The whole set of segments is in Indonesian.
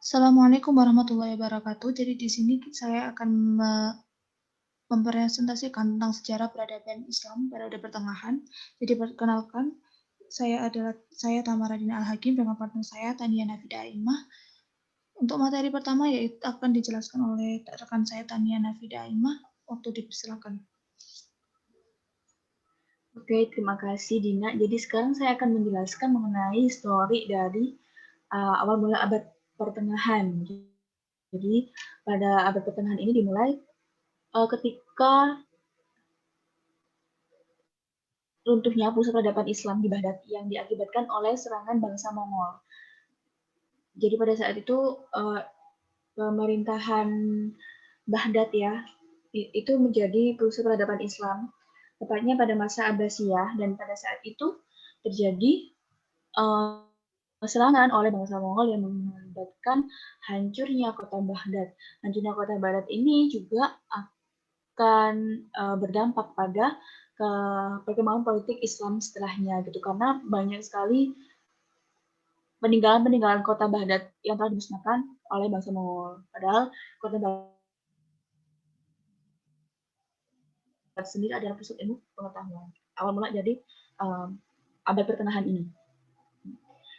Assalamualaikum warahmatullahi wabarakatuh. Jadi di sini saya akan mempresentasikan tentang sejarah peradaban Islam periode pertengahan. Jadi perkenalkan, saya Tamaradina Al-Hakim dengan partner saya Tania Nafida Aimah. Untuk materi pertama yaitu akan dijelaskan oleh rekan saya Tania Nafida Aimah. Waktu dipersilakan. Oke, terima kasih Dina. Jadi sekarang saya akan menjelaskan mengenai histori dari awal mula abad pertengahan. Jadi pada abad pertengahan ini dimulai ketika runtuhnya pusat peradaban Islam di Baghdad yang diakibatkan oleh serangan bangsa Mongol. Jadi pada saat itu pemerintahan Baghdad ya itu menjadi pusat peradaban Islam, tepatnya pada masa Abbasiyah, dan pada saat itu terjadi serangan oleh bangsa Mongol yang mengakibatkan hancurnya kota Baghdad. Hancurnya kota Baghdad ini juga akan berdampak pada perkembangan politik Islam setelahnya gitu, karena banyak sekali peninggalan kota Baghdad yang telah dimusnahkan oleh bangsa Mongol. Padahal kota Baghdad sendiri adalah pusat ilmu pengetahuan. Awal mula jadi abad pertengahan ini.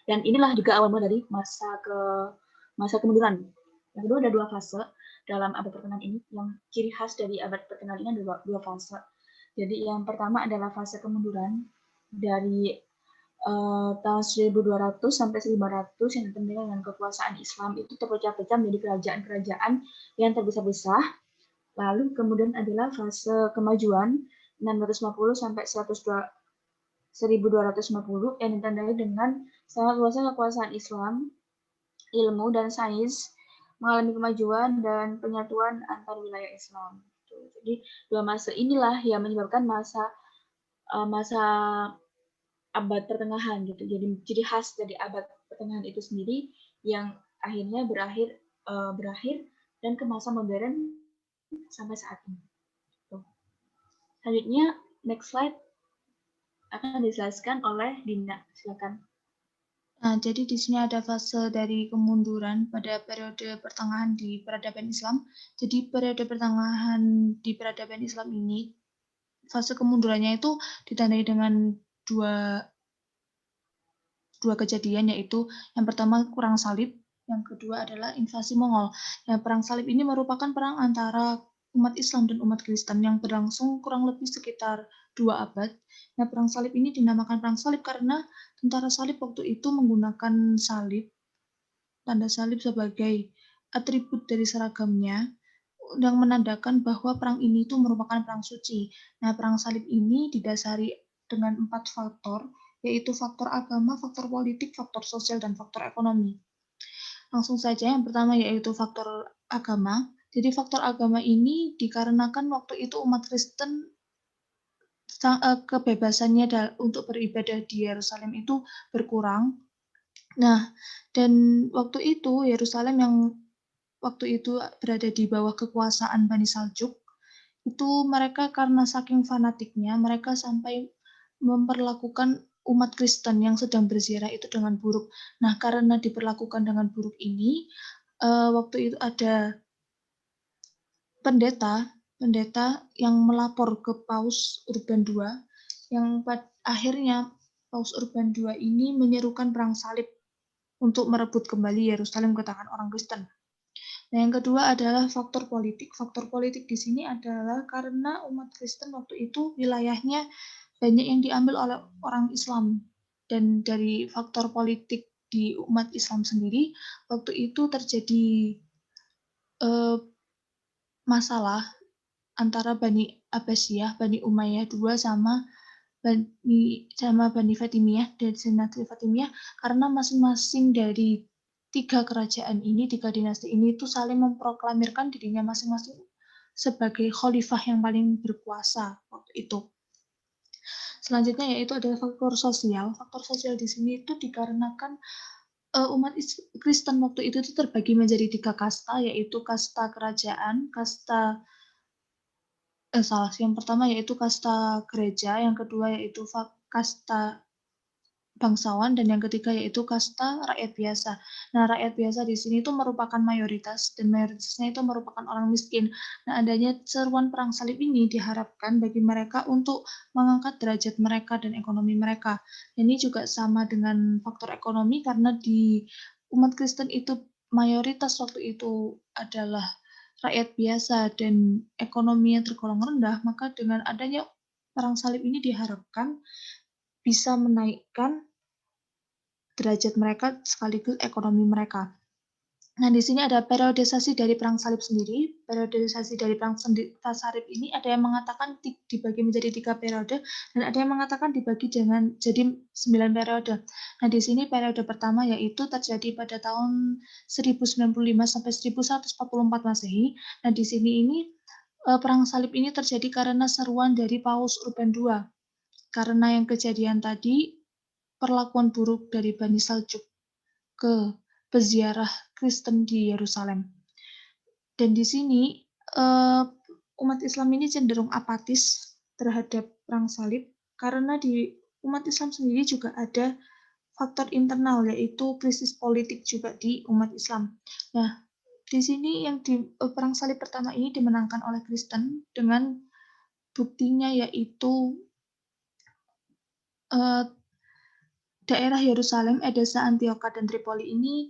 Dan inilah juga awal mula dari masa kemunduran. Yang kedua ada dua fase dalam abad pertengahan ini. Yang ciri khas dari abad pertengahan ini ada dua fase. Jadi yang pertama adalah fase kemunduran dari tahun 1200 sampai 1500 yang ditandai dengan kekuasaan Islam itu terpecah-pecah menjadi kerajaan-kerajaan yang terpisah-pisah. Lalu kemudian adalah fase kemajuan 650 sampai 1250 yang ditandai dengan sangat luasnya kekuasaan Islam, ilmu dan sains mengalami kemajuan dan penyatuan antar wilayah Islam. Jadi dua masa inilah yang menyebabkan masa abad pertengahan gitu. Jadi ciri khas dari abad pertengahan itu sendiri yang akhirnya berakhir dan ke masa modern sampai saat ini. Selanjutnya next slide akan dijelaskan oleh Dina. Silakan. Nah, jadi di sini ada fase dari kemunduran pada periode pertengahan di peradaban Islam. Jadi periode pertengahan di peradaban Islam ini, fase kemundurannya itu ditandai dengan dua kejadian, yaitu yang pertama perang salib, yang kedua adalah invasi Mongol. Nah, perang salib ini merupakan perang antara umat Islam dan umat Kristen yang berlangsung kurang lebih sekitar 2 abad. Nah, perang salib ini dinamakan perang salib karena tentara salib waktu itu menggunakan salib, tanda salib sebagai atribut dari seragamnya, yang menandakan bahwa perang ini itu merupakan perang suci. Nah, perang salib ini didasari dengan 4 faktor, yaitu faktor agama, faktor politik, faktor sosial, dan faktor ekonomi. Langsung saja, yang pertama yaitu faktor agama. Jadi faktor agama ini dikarenakan waktu itu umat Kristen kebebasannya untuk beribadah di Yerusalem itu berkurang. Nah, dan waktu itu Yerusalem yang waktu itu berada di bawah kekuasaan Bani Saljuk, itu mereka karena saking fanatiknya, mereka sampai memperlakukan umat Kristen yang sedang berziarah itu dengan buruk. Nah, karena diperlakukan dengan buruk ini, waktu itu ada pendeta yang melapor ke Paus Urban II, yang akhirnya Paus Urban II ini menyerukan perang salib untuk merebut kembali Yerusalem ke tangan orang Kristen. Nah, yang kedua adalah faktor politik. Faktor politik di sini adalah karena umat Kristen waktu itu wilayahnya banyak yang diambil oleh orang Islam. Dan dari faktor politik di umat Islam sendiri, waktu itu terjadi masalah antara Bani Abbasiyah, Bani Umayyah II sama Bani Fatimiyah dan dinasti Fatimiyah, karena masing-masing dari tiga kerajaan ini, tiga dinasti ini itu saling memproklamirkan dirinya masing-masing sebagai khalifah yang paling berkuasa waktu itu. Selanjutnya yaitu adalah faktor sosial. Faktor sosial di sini itu dikarenakan umat Kristen waktu itu terbagi menjadi 3 kasta, yaitu kasta kerajaan, yang pertama yaitu kasta gereja, yang kedua yaitu kasta bangsawan, dan yang ketiga yaitu kasta rakyat biasa. Nah, rakyat biasa di sini itu merupakan mayoritas, dan mayoritasnya itu merupakan orang miskin. Nah, adanya seruan perang salib ini diharapkan bagi mereka untuk mengangkat derajat mereka dan ekonomi mereka. Ini juga sama dengan faktor ekonomi, karena di umat Kristen itu mayoritas waktu itu adalah rakyat biasa dan ekonomi yang tergolong rendah, maka dengan adanya perang salib ini diharapkan bisa menaikkan derajat mereka sekaligus ekonomi mereka. Nah, di sini ada periodisasi dari perang salib sendiri. Periodisasi dari perang salib ini ada yang mengatakan dibagi menjadi 3 periode, dan ada yang mengatakan dibagi jadi 9 periode. Nah, di sini periode pertama yaitu terjadi pada tahun 1095 sampai 1144 Masehi. Nah, di sini ini perang salib ini terjadi karena seruan dari Paus Urban II. Karena yang kejadian tadi, perlakuan buruk dari Bani Saljuk ke peziarah Kristen di Yerusalem. Dan di sini umat Islam ini cenderung apatis terhadap perang salib, karena di umat Islam sendiri juga ada faktor internal, yaitu krisis politik juga di umat Islam. Nah, di sini yang di perang salib pertama ini dimenangkan oleh Kristen dengan buktinya yaitu daerah Yerusalem, Edessa, Antioquia, dan Tripoli ini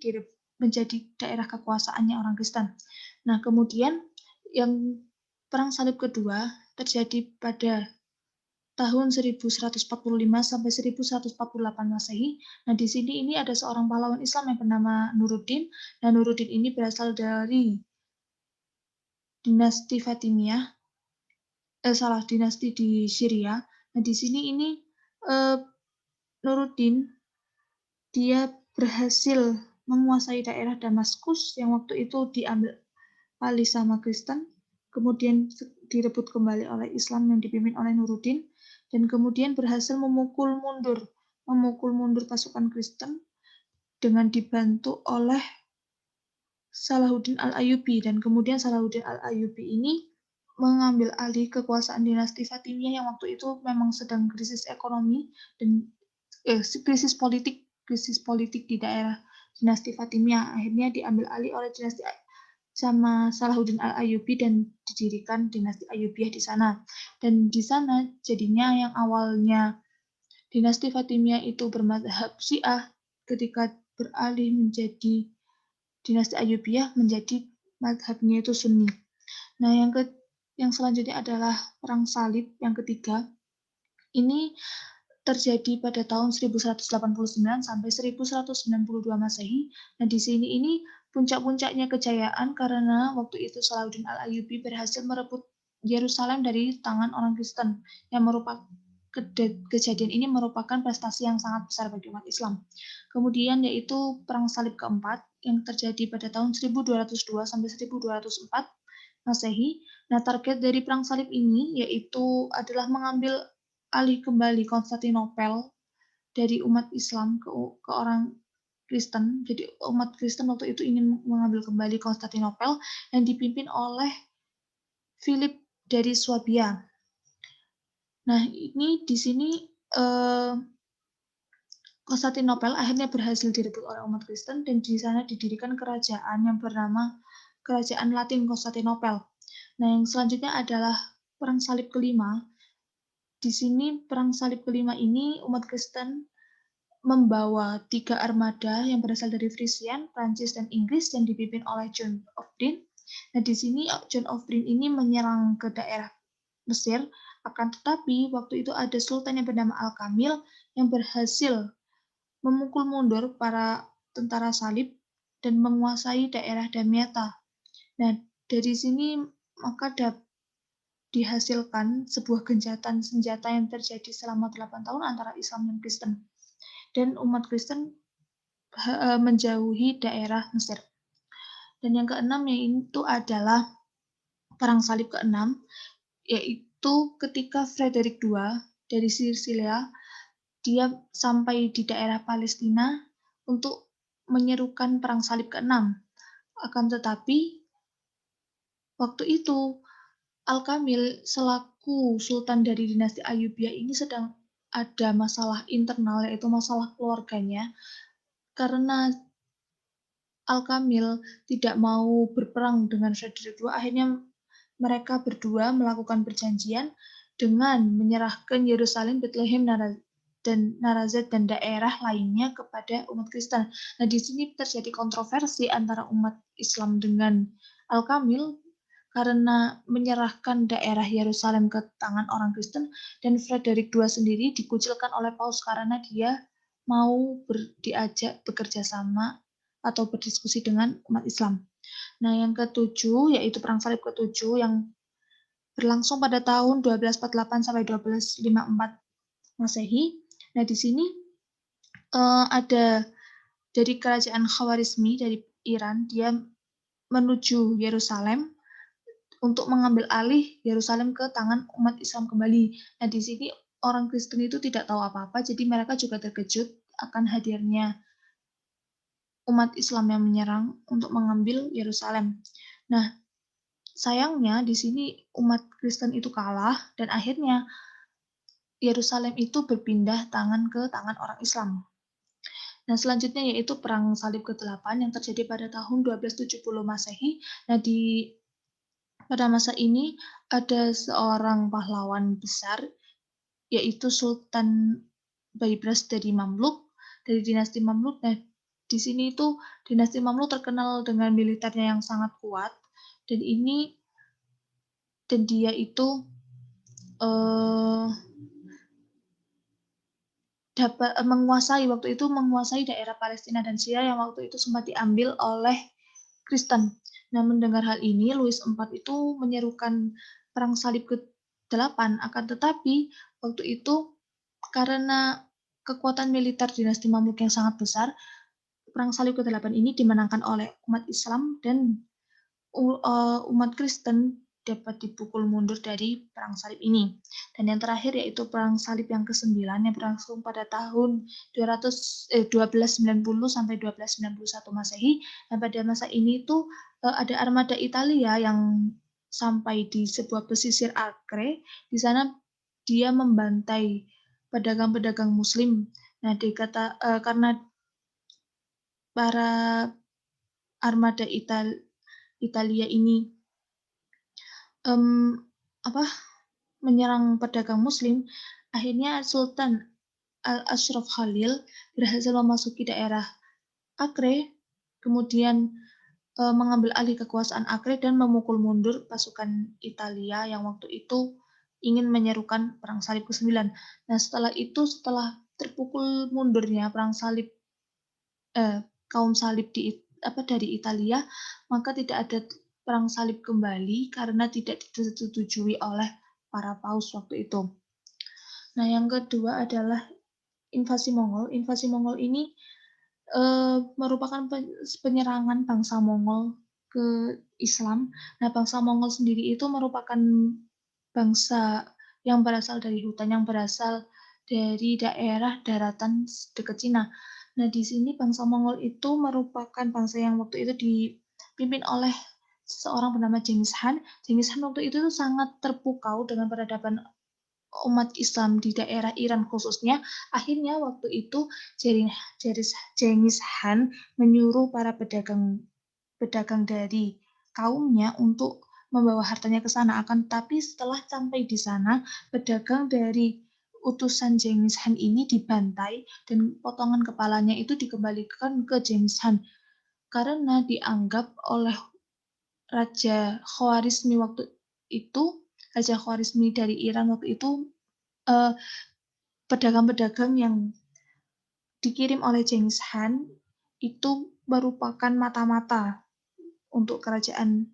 menjadi daerah kekuasaannya orang Kristen. Nah, kemudian yang perang salib kedua terjadi pada tahun 1145 sampai 1148 Masehi. Nah, di sini ini ada seorang pahlawan Islam yang bernama Nuruddin. Nah, Nuruddin ini berasal dari dinasti Fatimiyah, dinasti di Syria. Nah, di sini ini Nuruddin dia berhasil menguasai daerah Damaskus yang waktu itu diambil alih sama Kristen, kemudian direbut kembali oleh Islam yang dipimpin oleh Nuruddin, dan kemudian berhasil memukul mundur pasukan Kristen dengan dibantu oleh Salahuddin Al-Ayyubi, dan kemudian Salahuddin Al-Ayyubi ini mengambil alih kekuasaan dinasti Fatimiyah yang waktu itu memang sedang krisis ekonomi dan krisis politik di daerah dinasti Fatimiyah. Akhirnya diambil alih oleh dinasti sama Salahuddin Al-Ayyubi dan didirikan dinasti Ayyubiyah di sana. Dan di sana jadinya yang awalnya dinasti Fatimiyah itu bermadzhab Syiah, ketika beralih menjadi dinasti Ayyubiyah menjadi mazhabnya itu Sunni. Nah, yang selanjutnya adalah perang salib yang ketiga. Ini terjadi pada tahun 1189 sampai 1192 Masehi. Nah, di sini ini puncak-puncaknya kejayaan karena waktu itu Salahuddin Al-Ayyubi berhasil merebut Yerusalem dari tangan orang Kristen, yang merupakan kejadian ini merupakan prestasi yang sangat besar bagi umat Islam. Kemudian yaitu perang salib keempat yang terjadi pada tahun 1202 sampai 1204 Masehi. Nah, target dari perang salib ini yaitu adalah mengambil alih kembali Konstantinopel dari umat Islam ke orang Kristen. Jadi umat Kristen waktu itu ingin mengambil kembali Konstantinopel yang dipimpin oleh Philip dari Swabia. Nah, ini di sini Konstantinopel akhirnya berhasil direbut oleh umat Kristen, dan di sana didirikan kerajaan yang bernama Kerajaan Latin Konstantinopel. Nah, yang selanjutnya adalah perang salib kelima. Di sini perang salib kelima ini umat Kristen membawa 3 armada yang berasal dari Frisian, Prancis, dan Inggris yang dipimpin oleh John of Brine. Nah, di sini John of Brine ini menyerang ke daerah Mesir, akan tetapi waktu itu ada sultan yang bernama Al-Kamil yang berhasil memukul mundur para tentara salib dan menguasai daerah Damietta. Nah, dari sini maka dihasilkan sebuah gencatan senjata yang terjadi selama 8 tahun antara Islam dan Kristen. Dan umat Kristen menjauhi daerah Mesir. Dan yang keenam yaitu adalah perang salib keenam, yaitu ketika Frederick II dari Sisilia dia sampai di daerah Palestina untuk menyerukan perang salib keenam. Akan tetapi waktu itu Al-Kamil selaku sultan dari dinasti Ayyubiyah ini sedang ada masalah internal, yaitu masalah keluarganya, karena Al-Kamil tidak mau berperang dengan Frederick II, akhirnya mereka berdua melakukan perjanjian dengan menyerahkan Yerusalem, Bethlehem, dan Narazet dan daerah lainnya kepada umat Kristen. Nah, di sini terjadi kontroversi antara umat Islam dengan Al-Kamil karena menyerahkan daerah Yerusalem ke tangan orang Kristen, dan Frederick II sendiri dikucilkan oleh Paus karena dia mau diajak bekerja sama atau berdiskusi dengan umat Islam. Nah, yang ketujuh yaitu Perang Salib ketujuh yang berlangsung pada tahun 1248 sampai 1254 Masehi. Nah, di sini ada dari kerajaan Khawarizmi dari Iran, dia menuju Yerusalem untuk mengambil alih Yerusalem ke tangan umat Islam kembali. Nah, di sini orang Kristen itu tidak tahu apa-apa, jadi mereka juga terkejut akan hadirnya umat Islam yang menyerang untuk mengambil Yerusalem. Nah, sayangnya di sini umat Kristen itu kalah dan akhirnya Yerusalem itu berpindah tangan ke tangan orang Islam. Nah, selanjutnya yaitu Perang Salib ke-8 yang terjadi pada tahun 1270 Masehi. Nah, pada masa ini ada seorang pahlawan besar yaitu Sultan Baybars dari dinasti Mamluk. Nah, di sini itu dinasti Mamluk terkenal dengan militernya yang sangat kuat dan dia itu eh, menguasai daerah Palestina dan Syria yang waktu itu sempat diambil oleh Kristen. Nah, mendengar hal ini, Louis IV itu menyerukan Perang Salib ke-8, akan tetapi waktu itu karena kekuatan militer dinasti Mamluk yang sangat besar, Perang Salib ke-8 ini dimenangkan oleh umat Islam dan umat Kristen dapat dipukul mundur dari Perang Salib ini. Dan yang terakhir yaitu Perang Salib yang ke-9 yang berlangsung pada tahun 1290 sampai 1291 Masehi. Dan pada masa ini itu ada armada Italia yang sampai di sebuah pesisir Acre. Di sana dia membantai pedagang-pedagang Muslim. Nah, karena para armada Italia ini um, apa menyerang pedagang Muslim, akhirnya Sultan Al-Ashraf Khalil berhasil memasuki daerah Acre, kemudian mengambil alih kekuasaan Acre dan memukul mundur pasukan Italia yang waktu itu ingin menyerukan Perang Salib ke-9. Nah, setelah terpukul mundurnya Perang Salib kaum salib dari Italia, maka tidak ada perang salib kembali karena tidak disetujui oleh para paus waktu itu. Nah, yang kedua adalah invasi Mongol. Invasi Mongol ini merupakan penyerangan bangsa Mongol ke Islam. Nah, bangsa Mongol sendiri itu merupakan bangsa yang berasal dari hutan, yang berasal dari daerah daratan dekat Cina. Nah, di sini bangsa Mongol itu merupakan bangsa yang waktu itu dipimpin oleh seseorang bernama Genghis Khan. Genghis Khan waktu itu sangat terpukau dengan peradaban umat Islam di daerah Iran khususnya. Akhirnya waktu itu Genghis Khan menyuruh para pedagang dari kaumnya untuk membawa hartanya ke sana. Tapi setelah sampai di sana, pedagang dari utusan Genghis Khan ini dibantai dan potongan kepalanya itu dikembalikan ke Genghis Khan karena dianggap oleh Raja Khwarizmi waktu itu, Raja Khwarizmi dari Iran waktu itu, pedagang-pedagang yang dikirim oleh Genghis Khan itu merupakan mata-mata untuk kerajaan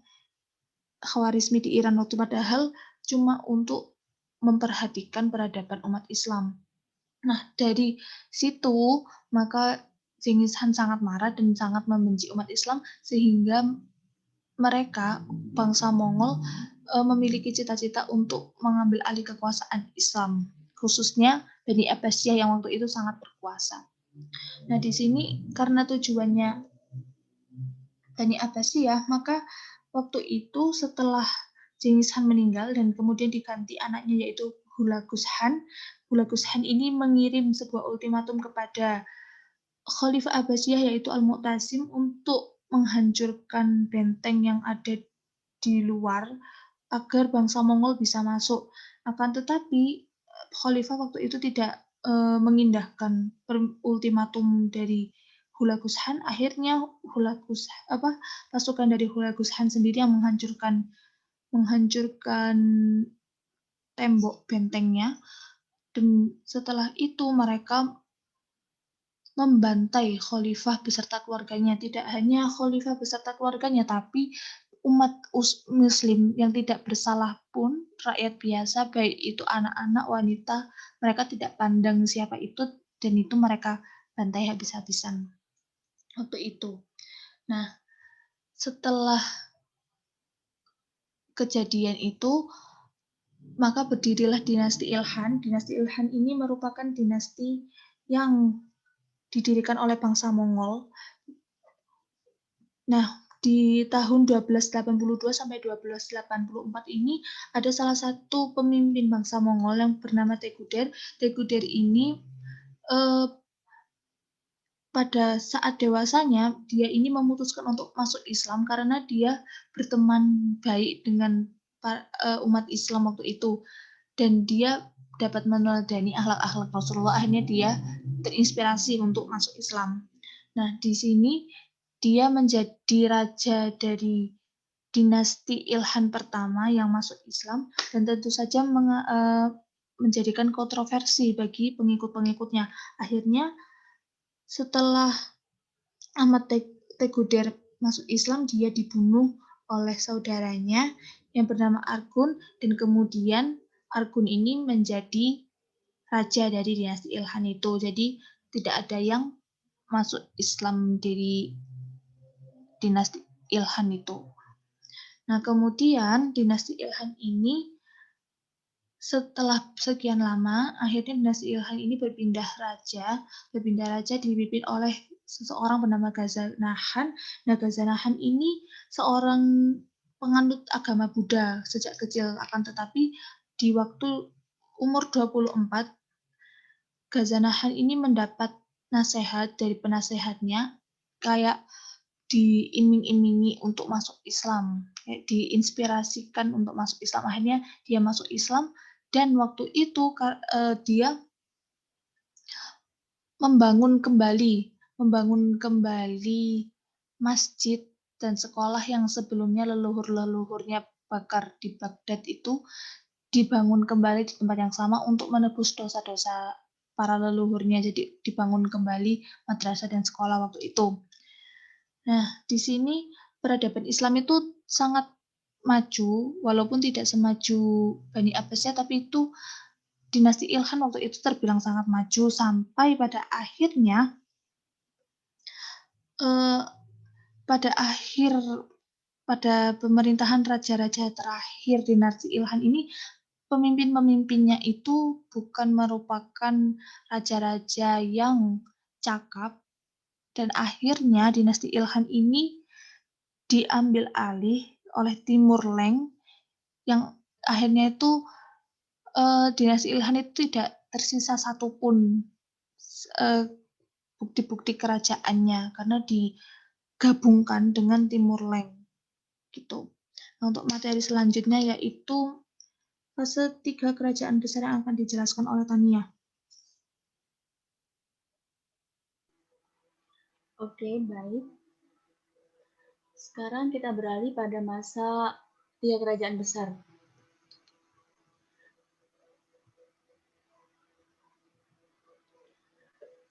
Khawarizmi di Iran waktu padahal cuma untuk memperhatikan peradaban umat Islam. Nah, dari situ maka Genghis Khan sangat marah dan sangat membenci umat Islam sehingga mereka bangsa Mongol memiliki cita-cita untuk mengambil alih kekuasaan Islam, khususnya Bani Abbasiyah yang waktu itu sangat berkuasa. Nah, di sini karena tujuannya Bani Abbasiyah, maka waktu itu setelah Genghis Khan meninggal dan kemudian diganti anaknya yaitu Hulagus Khan. Hulagus Khan ini mengirim sebuah ultimatum kepada Khalifah Abbasiyah yaitu Al-Mu'tasim untuk menghancurkan benteng yang ada di luar agar bangsa Mongol bisa masuk. Akan tetapi Khalifah waktu itu tidak mengindahkan ultimatum dari Hulagus Khan. Akhirnya pasukan dari Hulagus Khan sendiri yang menghancurkan tembok bentengnya, dan setelah itu mereka membantai khalifah beserta keluarganya. Tidak hanya khalifah beserta keluarganya, tapi umat muslim yang tidak bersalah pun, rakyat biasa, baik itu anak-anak, wanita, mereka tidak pandang siapa itu, dan itu mereka bantai habis-habisan waktu itu. Nah, setelah kejadian itu, maka berdirilah dinasti Ilkhan. Dinasti Ilkhan ini merupakan dinasti yang didirikan oleh bangsa Mongol. Nah, di tahun 1282 sampai 1284 ini ada salah satu pemimpin bangsa Mongol yang bernama Teguder. Teguder ini pada saat dewasanya dia ini memutuskan untuk masuk Islam karena dia berteman baik dengan umat Islam waktu itu, dan dia dapat meneladani akhlak-akhlak Rasulullah. Akhirnya dia terinspirasi untuk masuk Islam. Nah, di sini dia menjadi raja dari dinasti Ilkhan pertama yang masuk Islam, dan tentu saja menjadikan kontroversi bagi pengikut-pengikutnya. Akhirnya setelah Ahmad Teguder masuk Islam, dia dibunuh oleh saudaranya yang bernama Argun, dan kemudian Argun ini menjadi raja dari dinasti Ilkhan itu. Jadi tidak ada yang masuk Islam dari dinasti Ilkhan itu. Nah, kemudian dinasti Ilkhan ini setelah sekian lama, akhirnya dinasti Ilkhan ini berpindah raja dipimpin oleh seseorang bernama Ghazana Khan. Nah, Ghazana Khan ini seorang penganut agama Buddha sejak kecil, akan tetapi di waktu umur 24, Ghazana Khan ini mendapat nasihat dari penasehatnya, kayak diiming-imingi untuk masuk Islam, diinspirasikan untuk masuk Islam. Akhirnya dia masuk Islam, dan waktu itu dia membangun kembali masjid dan sekolah yang sebelumnya leluhurnya bakar di Baghdad itu dibangun kembali di tempat yang sama untuk menebus dosa-dosa para leluhurnya. Jadi dibangun kembali madrasah dan sekolah waktu itu. Nah, di sini peradaban Islam itu sangat maju, walaupun tidak semaju Bani Abbasiyah, tapi itu dinasti Ilkhan waktu itu terbilang sangat maju, sampai pada akhirnya pada pemerintahan raja-raja terakhir dinasti Ilkhan ini, pemimpin-pemimpinnya itu bukan merupakan raja-raja yang cakap, dan akhirnya dinasti Ilkhan ini diambil alih oleh Timur Leng, yang akhirnya itu dinasti Ilkhan itu tidak tersisa satupun bukti-bukti kerajaannya karena digabungkan dengan Timur Leng gitu. Nah, untuk materi selanjutnya yaitu fase 3 kerajaan besar yang akan dijelaskan oleh Tania. Oke, baik. Sekarang kita beralih pada masa 3 kerajaan besar.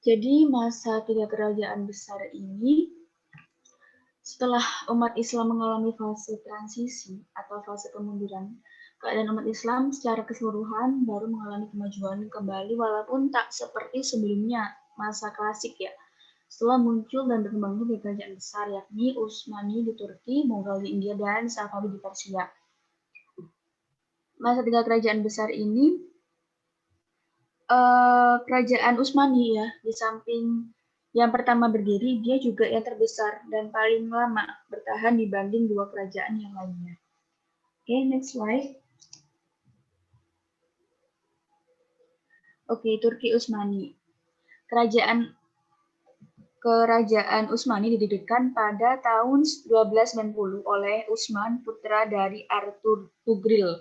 Jadi masa 3 kerajaan besar ini, setelah umat Islam mengalami fase transisi atau fase kemunduran, keadaan umat Islam secara keseluruhan baru mengalami kemajuan kembali, walaupun tak seperti sebelumnya, masa klasik ya. Setelah muncul dan berkembangnya 3 kerajaan besar, yakni Utsmani di Turki, Mongol di India, dan Safavid di Persia. Masa 3 kerajaan besar ini, kerajaan Utsmani ya, di samping yang pertama berdiri, dia juga yang terbesar dan paling lama bertahan dibanding 2 kerajaan yang lainnya. Oke, next slide. Oke, Turki Utsmani. Kerajaan Utsmani didirikan pada tahun 1290 oleh Utsman, putra dari Artur Tugril.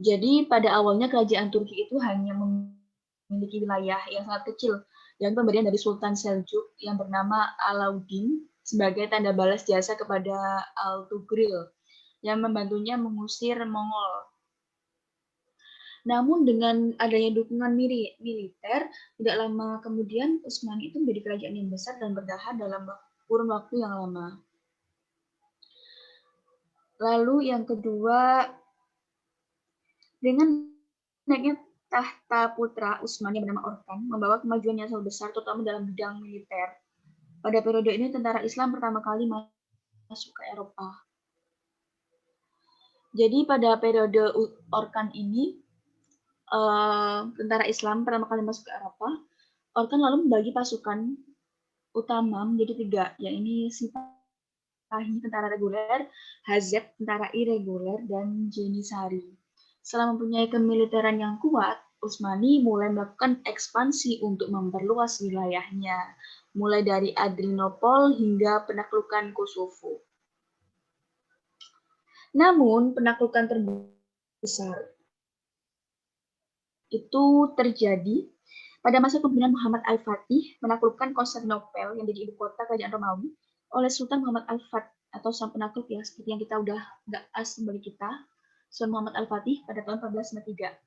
Jadi pada awalnya kerajaan Turki itu hanya memiliki wilayah yang sangat kecil dan pemberian dari Sultan Seljuk yang bernama Alauddin sebagai tanda balas jasa kepada Al-Tugril yang membantunya mengusir Mongol. Namun dengan adanya dukungan militer, tidak lama kemudian Utsmani itu menjadi kerajaan yang besar dan bertahan dalam kurun waktu yang lama. Lalu yang kedua, dengan naiknya tahta putra Utsmani yang bernama Orkan, membawa kemajuan yang sangat besar, terutama dalam bidang militer. Pada periode ini, tentara Islam pertama kali masuk ke Eropa. Jadi pada periode Orkan ini, tentara Islam pertama kali masuk ke Eropa, Orkan lalu membagi pasukan utama menjadi 3, yaitu Sipahi, tentara reguler, Hazeb, tentara irreguler, dan Jenisari. Setelah mempunyai kemiliteran yang kuat, Utsmani mulai melakukan ekspansi untuk memperluas wilayahnya, mulai dari Adrianopol hingga penaklukan Kosovo. Namun, penaklukan terbesar itu terjadi pada masa kepemimpinan Muhammad Al-Fatih menaklukkan Konstantinopel yang menjadi ibu kota kerajaan Romawi oleh Sultan Muhammad Al-Fatih atau sang penakluk ya, seperti yang kita udah nggak asing bagi kita, Sultan Muhammad Al-Fatih pada tahun 1493.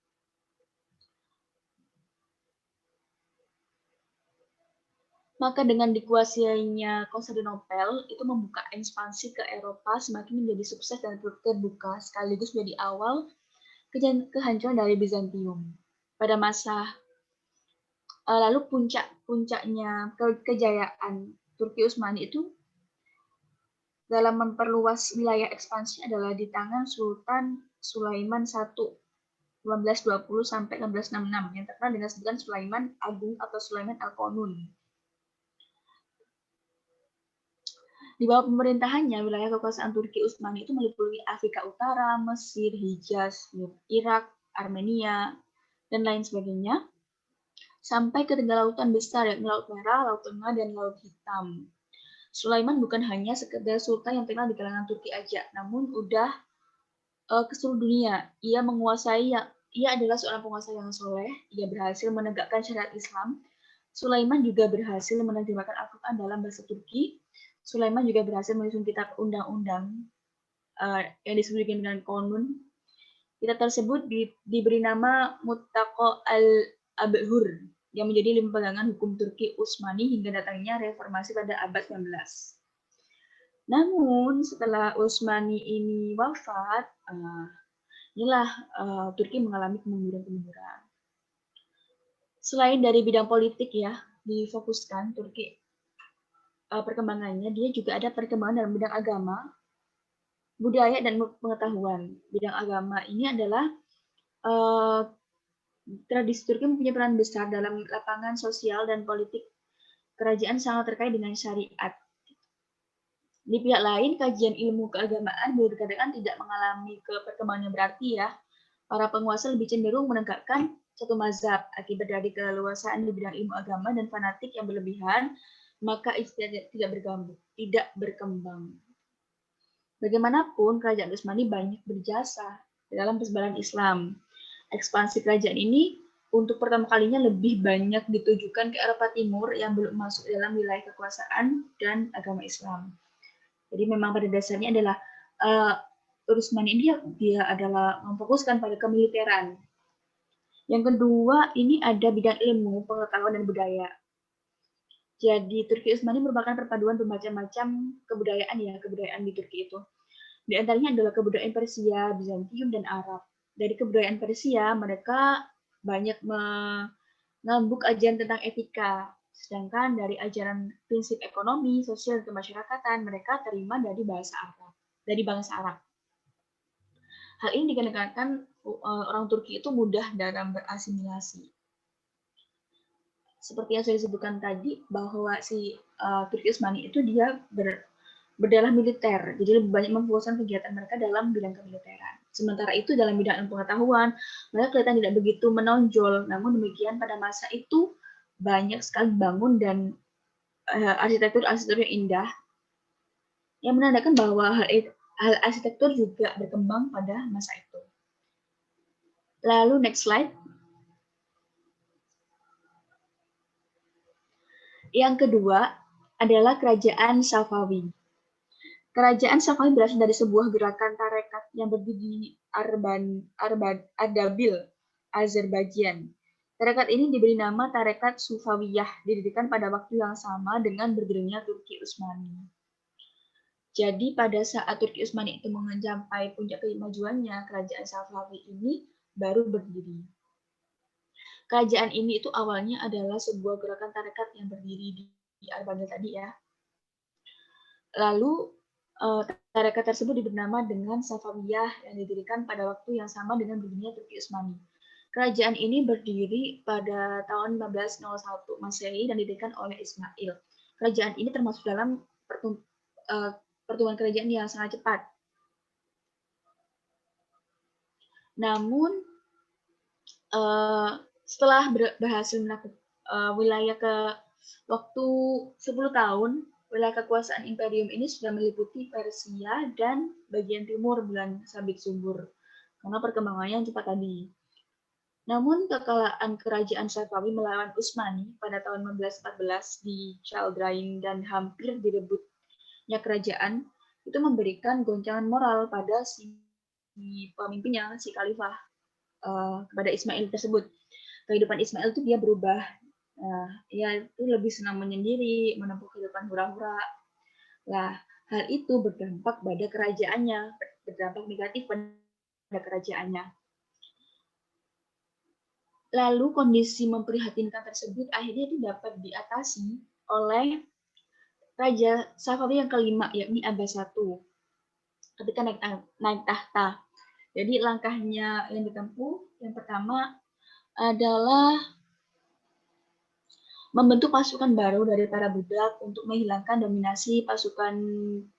Maka dengan dikuasainya Konstantinopel itu membuka ekspansi ke Eropa semakin menjadi sukses dan terbuka sekaligus menjadi awal kehancuran dari Bizantium. Pada masa lalu puncaknya kejayaan Turki Utsmani itu dalam memperluas wilayah ekspansi adalah di tangan Sultan Sulaiman I 1520 sampai 1666 yang terkenal dengan sebutan Sulaiman Agung atau Sulaiman Al-Qanun. Di bawah pemerintahannya, wilayah kekuasaan Turki Utsmani itu meliputi Afrika Utara, Mesir, Hijaz, Irak, Armenia, dan lain sebagainya, sampai ke 3 lautan besar, yakni Laut Merah, Laut Tengah, dan Laut Hitam. Sulaiman bukan hanya sekedar sultan yang terkenal di kalangan Turki aja, namun udah ke seluruh dunia. Ia adalah seorang penguasa yang soleh, ia berhasil menegakkan syariat Islam. Sulaiman juga berhasil menerjemahkan Al-Quran dalam bahasa Turki. Sulaiman juga berhasil menyusun kitab undang-undang yang disebut dengan Konun. Kitab tersebut diberi nama Muttaqo al-Abhur yang menjadi limba pegangan hukum Turki Utsmani hingga datangnya reformasi pada abad 19. Namun setelah Utsmani ini wafat, inilah Turki mengalami kemunduran. Selain dari bidang politik ya, difokuskan Turki perkembangannya, dia juga ada perkembangan dalam bidang agama, budaya, dan pengetahuan. Bidang agama ini adalah tradisi Turki mempunyai peran besar dalam lapangan sosial dan politik kerajaan sangat terkait dengan syariat. Di pihak lain, kajian ilmu keagamaan boleh dikatakan tidak mengalami perkembangan yang berarti ya. Para penguasa lebih cenderung menegakkan satu mazhab akibat dari keleluasaan di bidang ilmu agama dan fanatik yang berlebihan, maka tidak berkembang. Bagaimanapun, kerajaan Utsmani banyak berjasa dalam persebaran Islam. Ekspansi kerajaan ini untuk pertama kalinya lebih banyak ditujukan ke Eropa Timur yang belum masuk dalam wilayah kekuasaan dan agama Islam. Jadi memang pada dasarnya adalah Utsmani ini dia adalah memfokuskan pada kemiliteran. Yang kedua, ini ada bidang ilmu, pengetahuan, dan budaya. Jadi Turki Utsmani merupakan perpaduan bermacam-macam kebudayaan di Turki itu. Di antaranya adalah kebudayaan Persia, Bizantium, dan Arab. Dari kebudayaan Persia, mereka banyak mengambuk ajaran tentang etika, sedangkan dari ajaran prinsip ekonomi, sosial, dan kemasyarakatan, mereka terima dari bangsa Arab. Hal ini dikarenakan orang Turki itu mudah dalam berasimilasi. Seperti yang saya sebutkan tadi, bahwa si Turki Utsmani itu dia berdalam militer, jadi lebih banyak memfokuskan kegiatan mereka dalam bidang kemiliteran. Sementara itu dalam bidang ilmu pengetahuan, mereka kelihatan tidak begitu menonjol. Namun demikian pada masa itu banyak sekali bangun dan arsitektur-arsitektur yang indah yang menandakan bahwa hal arsitektur juga berkembang pada masa itu. Lalu next slide. Yang kedua adalah kerajaan Safawi. Kerajaan Safawi berasal dari sebuah gerakan tarekat yang berdiri di Ardabil, Azerbaijan. Tarekat ini diberi nama Tarekat Sufawiyah, didirikan pada waktu yang sama dengan berdirinya Turki Utsmani. Jadi pada saat Turki Utsmani itu mencapai puncak kemajuannya, kerajaan Safawi ini baru berdiri. Kerajaan ini itu awalnya adalah sebuah gerakan tarekat yang berdiri di Ardabil tadi ya. Lalu tarekat tersebut diberi nama dengan Safawiyah yang didirikan pada waktu yang sama dengan berdirinya Turki Utsmani. Kerajaan ini berdiri pada tahun 1501 Masehi dan didirikan oleh Ismail. Kerajaan ini termasuk dalam pertumbuhan kerajaan yang sangat cepat. Namun setelah berhasil menakluk wilayah ke waktu 10 tahun, wilayah kekuasaan imperium ini sudah meliputi Persia dan bagian timur bulan sabit subur karena perkembangannya yang cepat tadi. Namun kekalahan kerajaan Safawi melawan Utsmani pada tahun 1514 di Chaldrain dan hampir direbutnya kerajaan itu memberikan goncangan moral pada si pemimpinnya, si khalifah kepada Ismail tersebut. Kehidupan Ismail itu dia berubah. Ia itu lebih senang menyendiri, menempuh kehidupan hura-hura. Nah, hal itu berdampak pada kerajaannya, berdampak negatif pada kerajaannya. Lalu kondisi memprihatinkan tersebut akhirnya itu dapat diatasi oleh Raja Safawi yang kelima, yakni Abbas I, ketika naik tahta. Jadi langkahnya yang ditempuh, yang pertama adalah membentuk pasukan baru dari para budak untuk menghilangkan dominasi pasukan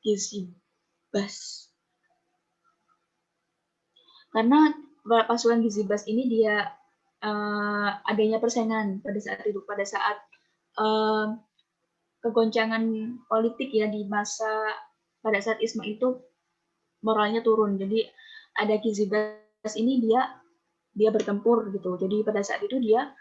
Gizibas. Karena pasukan Gizibas ini dia adanya persaingan pada saat itu, pada saat kegoncangan politik ya di masa pada saat Ismail itu moralnya turun. Jadi ada Gizibas ini dia bertempur gitu. Jadi pada saat itu dia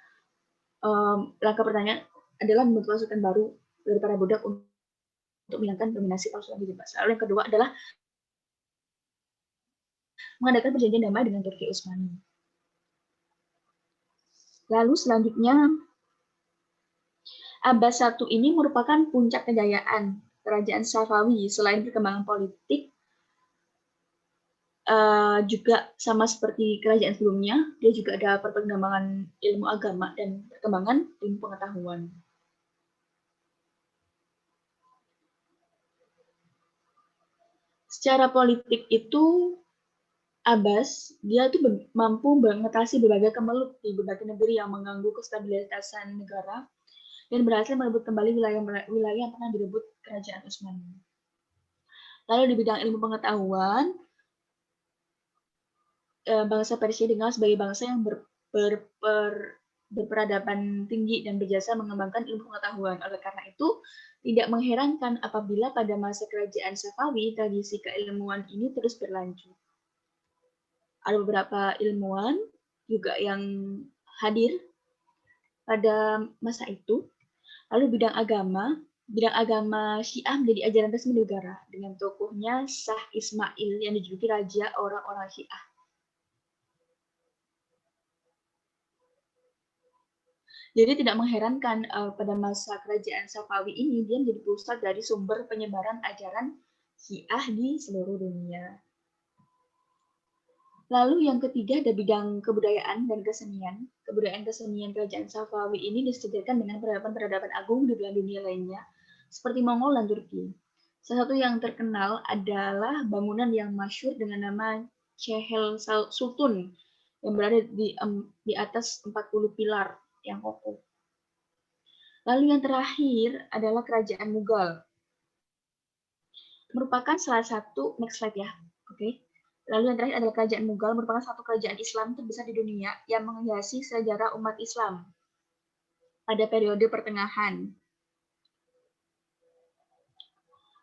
langkah pertanyaan adalah membentuk pasukan baru dari para budak untuk menghilangkan dominasi pasukan Gizibas. Lalu yang kedua adalah mengadakan perjanjian damai dengan Turki Utsmani. Lalu selanjutnya Abbas I ini merupakan puncak kejayaan kerajaan Safawi. Selain perkembangan politik, juga sama seperti kerajaan sebelumnya, dia juga ada perkembangan ilmu agama dan perkembangan ilmu pengetahuan. Secara politik itu Abbas dia itu mampu mengatasi berbagai kemelut di berbagai negeri yang mengganggu kestabilitasan negara dan berhasil merebut kembali wilayah yang pernah direbut kerajaan Utsmani. Lalu di bidang ilmu pengetahuan, bangsa Persia dikenal sebagai bangsa yang berperadaban tinggi dan berjasa mengembangkan ilmu pengetahuan. Oleh karena itu, tidak mengherankan apabila pada masa kerajaan Safawi, tradisi keilmuan ini terus berlanjut. Ada beberapa ilmuwan juga yang hadir pada masa itu. Lalu bidang agama Syiah menjadi ajaran resmi negara dengan tokohnya Shah Ismail yang dijuluki raja orang-orang Syiah. Jadi tidak mengherankan pada masa kerajaan Safawi ini dia menjadi pusat dari sumber penyebaran ajaran Syiah di seluruh dunia. Lalu yang ketiga ada bidang kebudayaan dan kesenian. Kebudayaan kesenian kerajaan Safawi ini disesuaikan dengan peradaban-peradaban agung di belahan dunia lainnya, seperti Mongol dan Turki. Salah satu yang terkenal adalah bangunan yang masyhur dengan nama Chehel Sultun yang berada di atas 40 pilar yang kokoh. Lalu yang terakhir adalah kerajaan Mughal. Merupakan salah satu, next slide ya, oke. Lalu yang terakhir adalah Kerajaan Mughal, merupakan satu kerajaan Islam terbesar di dunia yang menghiasi sejarah umat Islam pada periode pertengahan.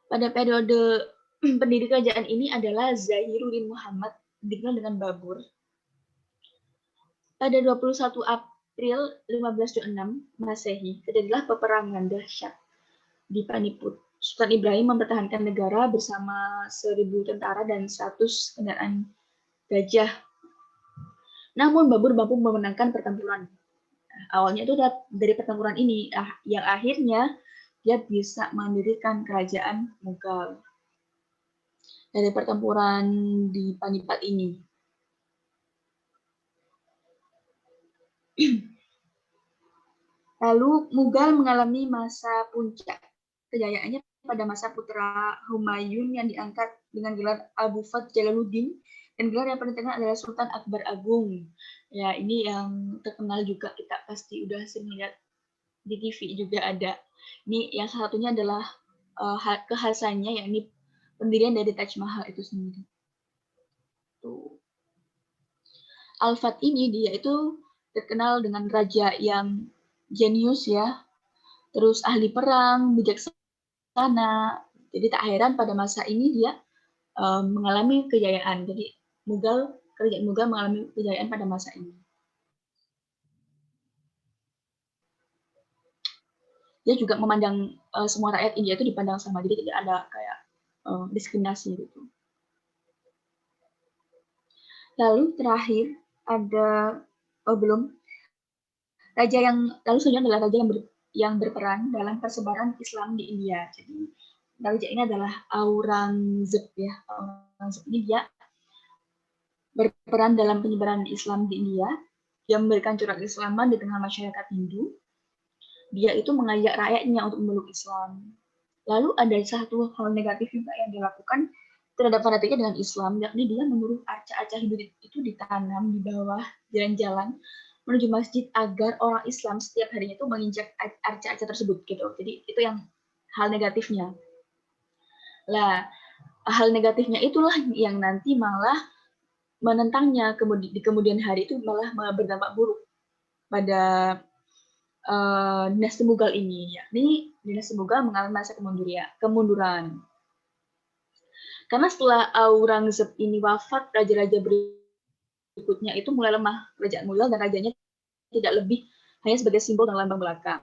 Pada periode pendiri kerajaan ini adalah Zahiruddin Muhammad, dikenal dengan Babur. Pada 21 April 1526 Masehi, terjadilah peperangan dahsyat di Paniput. Sultan Ibrahim mempertahankan negara bersama 1.000 tentara dan 100 kendaraan gajah. Namun Babur mampu memenangkan pertempuran. Awalnya itu dari pertempuran ini yang akhirnya dia bisa mendirikan kerajaan Mughal dari pertempuran di Panipat ini. Lalu Mughal mengalami masa puncak kejayaannya pada masa putra Humayun yang diangkat dengan gelar Abu Fath Jalaluddin, dan gelar yang paling terkenal adalah Sultan Akbar Agung. Ya, ini yang terkenal juga, kita pasti udah sering lihat di TV juga ada. Ini yang salah satunya adalah kekhasannya, yakni pendirian dari Taj Mahal itu sendiri. Tuh. Al-Fath ini dia itu terkenal dengan raja yang jenius ya, terus ahli perang, bijaksana. Jadi tak heran pada masa ini dia mengalami kejayaan. Jadi kerajaan Mughal mengalami kejayaan pada masa ini. Dia juga memandang semua rakyat India itu dipandang sama, jadi tidak ada kayak diskriminasi gitu. Lalu terakhir ada raja yang lalu selanjutnya adalah raja yang berperan dalam persebaran Islam di India. Jadi raja ini adalah Aurangzeb ya. Aurangzeb ini dia berperan dalam penyebaran Islam di India. Dia memberikan corak keislaman di tengah masyarakat Hindu. Dia itu mengajak rakyatnya untuk memeluk Islam. Lalu ada satu hal negatif juga yang dilakukan terhadap fanatiknya dengan Islam, yakni dia menyuruh arca-arca Hindu itu ditanam di bawah jalan-jalan menuju masjid agar orang Islam setiap harinya itu menginjak arca-arca tersebut gitu. Jadi itu yang hal negatifnya. Lah, hal negatifnya itulah yang nanti malah menentangnya di kemudian hari itu malah berdampak buruk pada dinasti Mughal ini, yakni dinasti Mughal mengalami masa kemunduran. Karena setelah Aurangzeb ini wafat, raja-raja berikutnya itu mulai lemah kerajaan Mughal dan rajanya tidak lebih hanya sebagai simbol dan lambang belaka.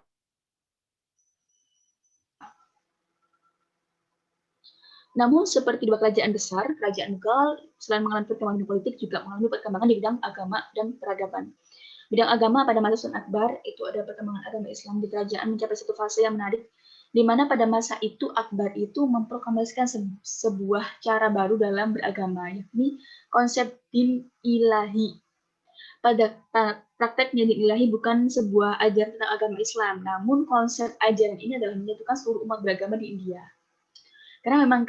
Namun seperti dua kerajaan besar, kerajaan Mughal selain mengalami perkembangan politik juga mengalami perkembangan di bidang agama dan peradaban. Bidang agama pada masa Sultan Akbar itu ada perkembangan agama Islam di kerajaan mencapai satu fase yang menarik, di mana pada masa itu Akbar itu memproklamasikan sebuah cara baru dalam beragama, yakni konsep din ilahi. Pada prakteknya din ilahi bukan sebuah ajaran tentang agama Islam, namun konsep ajaran ini adalah menyatukan seluruh umat beragama di India. Karena memang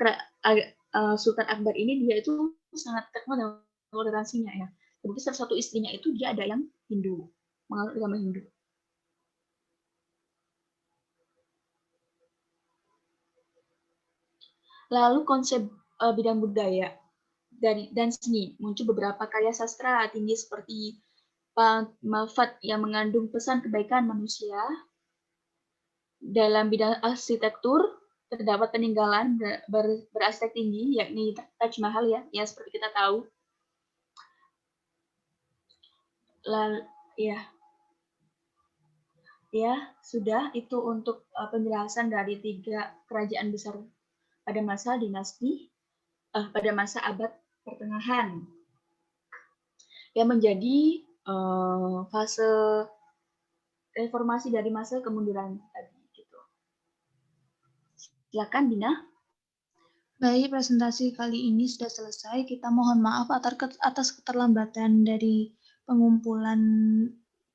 Sultan Akbar ini dia itu sangat terkenal dengan toleransinya ya. Jadi salah satu istrinya itu dia ada yang Hindu, menganut agama Hindu. Lalu konsep bidang budaya dan seni, muncul beberapa karya sastra tinggi seperti Padmavat yang mengandung pesan kebaikan manusia. Dalam bidang arsitektur terdapat peninggalan berarsitek tinggi, yakni Taj Mahal ya, yang seperti kita tahu. Lalu ya sudah itu untuk penjelasan dari 3 kerajaan besar pada masa dinasti pada masa abad pertengahan yang menjadi fase reformasi dari masa kemunduran tadi gitu. Silakan Dina. Baik, presentasi kali ini sudah selesai. Kita mohon maaf atas keterlambatan dari pengumpulan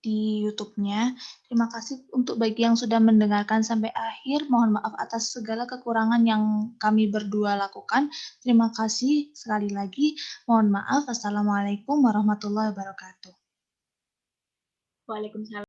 di YouTube-nya. Terima kasih untuk bagi yang sudah mendengarkan sampai akhir. Mohon maaf atas segala kekurangan yang kami berdua lakukan. Terima kasih sekali lagi. Mohon maaf. Assalamualaikum warahmatullahi wabarakatuh. Waalaikumsalam.